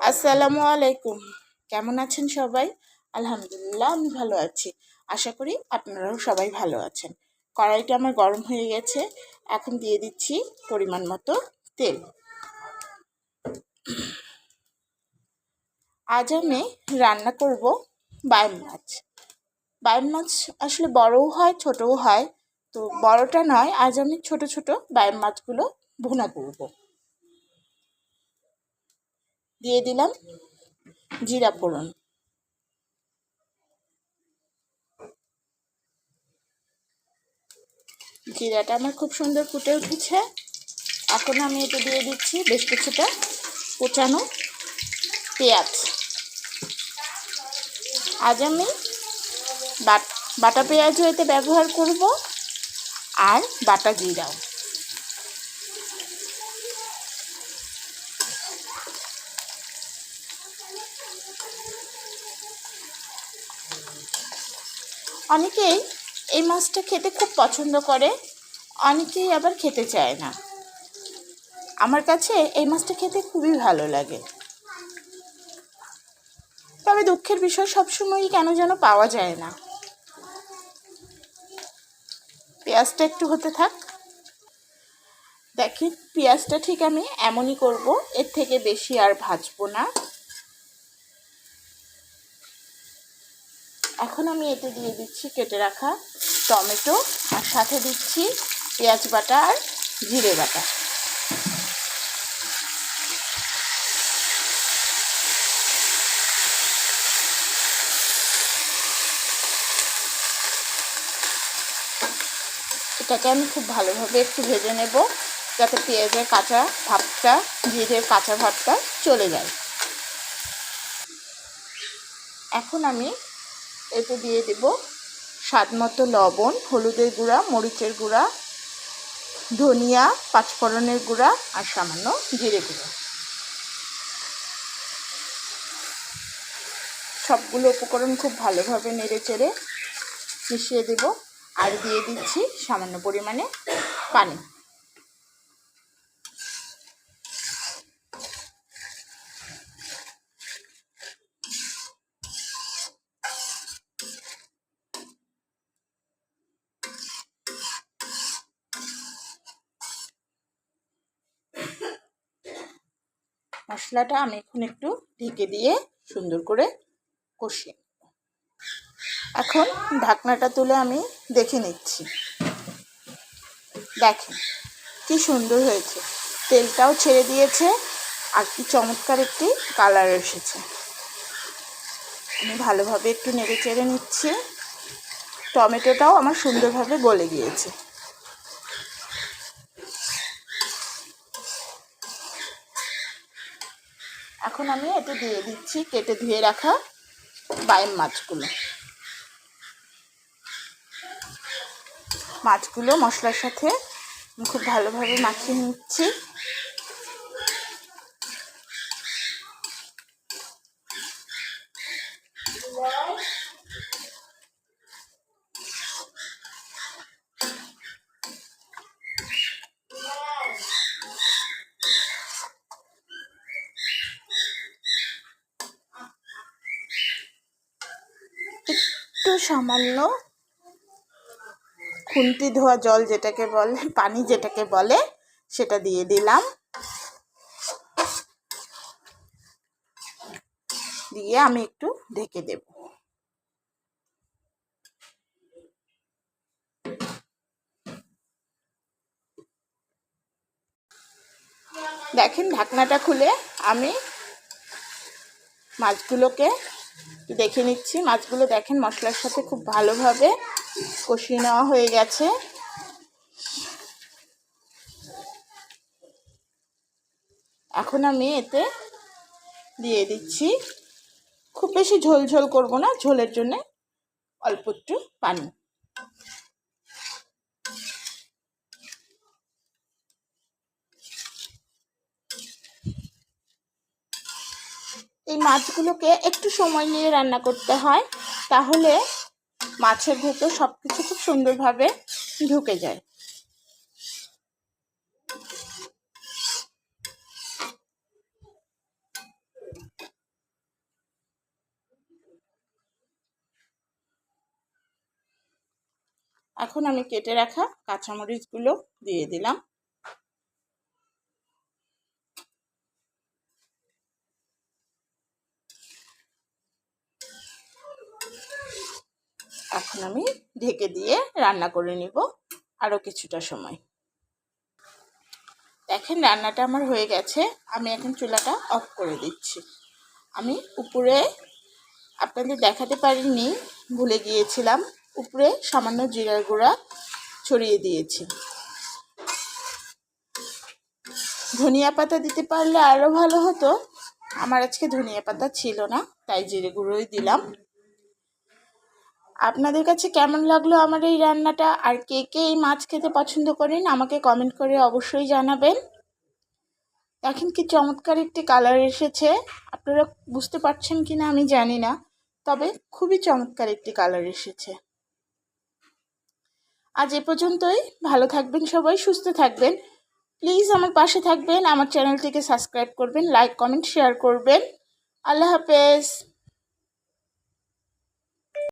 আসসালামু আলাইকুম। কেমন আছেন সবাই? আলহামদুলিল্লাহ আমি ভালো আছি। আশা করি আপনারাও সবাই ভালো আছেন। কড়াইটা আমার গরম হয়ে গেছে। এখন দিয়ে দিচ্ছি পরিমাণ মতো তেল। আজ আমি রান্না করব বাইম মাছ। বাইম মাছ আসলে বড়ও হয় ছোটও হয়, তো বড়টা নয়, আজ আমি ছোট ছোট বাইম মাছগুলো ভুনা করব। দিয়ে দিলাম জিরা ফোড়ন। জিরাটা আমার খুব সুন্দর ফুটে উঠেছে। এখন আমি এটা দিয়ে দিচ্ছি বেশ কিছুটা কুচানো পেঁয়াজ। আজ আমি বাটা পেঁয়াজও এতে ব্যবহার করব, আর বাটা জিরাও। অনেকেই এই মাছটা খেতে খুব পছন্দ করে, অনেকেই আবার খেতে চায় না। আমার কাছে এই মাছটা খেতে খুবই ভালো লাগে, তবে দুঃখের বিষয় সবসময়ই কেন যেন পাওয়া যায় না। পেঁয়াজটা একটু হতে থাক। দেখি পেঁয়াজটা ঠিক আমি এমনই করব, এর থেকে বেশি আর ভাজবো না। এখন আমি এতে দিয়ে দিচ্ছি কেটে রাখা টমেটো, আর সাথে দিচ্ছি পেঁয়াজ বাটা আর জিরে বাটা। এটাকে আমি খুব ভালোভাবে একটু ভেজে নেব, যাতে পেঁয়াজের কাঁচা ভাবটা, জিরের কাঁচা ভাবটা চলে যায়। এখন আমি এতে দিয়ে দেব স্বাদ মতো লবণ, হলুদের গুঁড়া, মরিচের গুঁড়া, ধনিয়া, পাঁচফোড়নের গুঁড়া আর সামান্য জিরে গুঁড়া। সবগুলো উপকরণ খুব ভালোভাবে নেড়ে চেড়ে মিশিয়ে দেব, আর দিয়ে দিচ্ছি সামান্য পরিমাণে পানি। মশলাটা আমি এখন একটু ঢেকে দিয়ে সুন্দর করে কষিয়ে। এখন ঢাকনাটা তুলে আমি দেখে নিচ্ছি। দেখেন কি সুন্দর হয়েছে, তেলটাও ছেড়ে দিয়েছে, আর কি চমৎকার একটি কালার এসেছে। আমি ভালোভাবে একটু নেড়ে চেড়ে নিচ্ছি। টমেটোটাও আমার সুন্দরভাবে গলে গিয়েছে। এখন আমি এতে দিয়ে দিচ্ছি কেটে ধুয়ে রাখা বাইম মাছগুলো মশলার সাথে খুব ভালোভাবে মাখিয়ে নিচ্ছি। একটু সামান্য খুন্তি ধোয়া জল যেটাকে বলে, পানি যেটাকে বলে, সেটা দিয়ে দিলাম। দিয়ে আমি একটু ঢেকে দেব। দেখেন ঢাকনাটা খুলে আমি মাছগুলোকে দেখে নিচ্ছি। মাছগুলো দেখেন মশলার সাথে খুব ভালোভাবে কষিয়ে নেওয়া হয়ে গেছে। এখন আমি এতে দিয়ে দিচ্ছি, খুব বেশি ঝোল ঝোল করব না, ঝোলের জন্য অল্প একটু পানি। এই মাছগুলোকে একটু সময় নিয়ে রান্না করতে হয়, তাহলে মাছের ভেতর সব কিছু খুব সুন্দরভাবে ঢুকে যায়। এখন আমি কেটে রাখা কাঁচামরিচগুলো দিয়ে দিলাম। এখন আমি ঢেকে দিয়ে রান্না করে নিব আরও কিছুটা সময়। দেখেন রান্নাটা আমার হয়ে গেছে, আমি এখন চুলাটা অফ করে দিচ্ছি। আমি উপরে আপনাদের দেখাতে পারিনি, ভুলে গিয়েছিলাম, উপরে সামান্য জিরার গুঁড়া ছড়িয়ে দিয়েছি। ধনিয়া পাতা দিতে পারলে আরও ভালো হতো, আমার আজকে ধনিয়া পাতা ছিল না, তাই জিরে গুঁড়োই দিলাম। আপনাদের কাছে কেমন লাগলো আমার এই রান্নাটা, আর কে কে এই মাছ খেতে পছন্দ করেন আমাকে কমেন্ট করে অবশ্যই জানাবেন। দেখেন কি চমৎকার একটি কালার এসেছে, আপনারা বুঝতে পারছেন কি না আমি জানি না, তবে খুবই চমৎকার একটি কালার এসেছে। আজ এ পর্যন্তই, ভালো থাকবেন সবাই, সুস্থ থাকবেন। প্লিজ আমার পাশে থাকবেন, আমার চ্যানেলটিকে সাবস্ক্রাইব করবেন, লাইক কমেন্ট শেয়ার করবেন। আল্লাহ হাফেজ।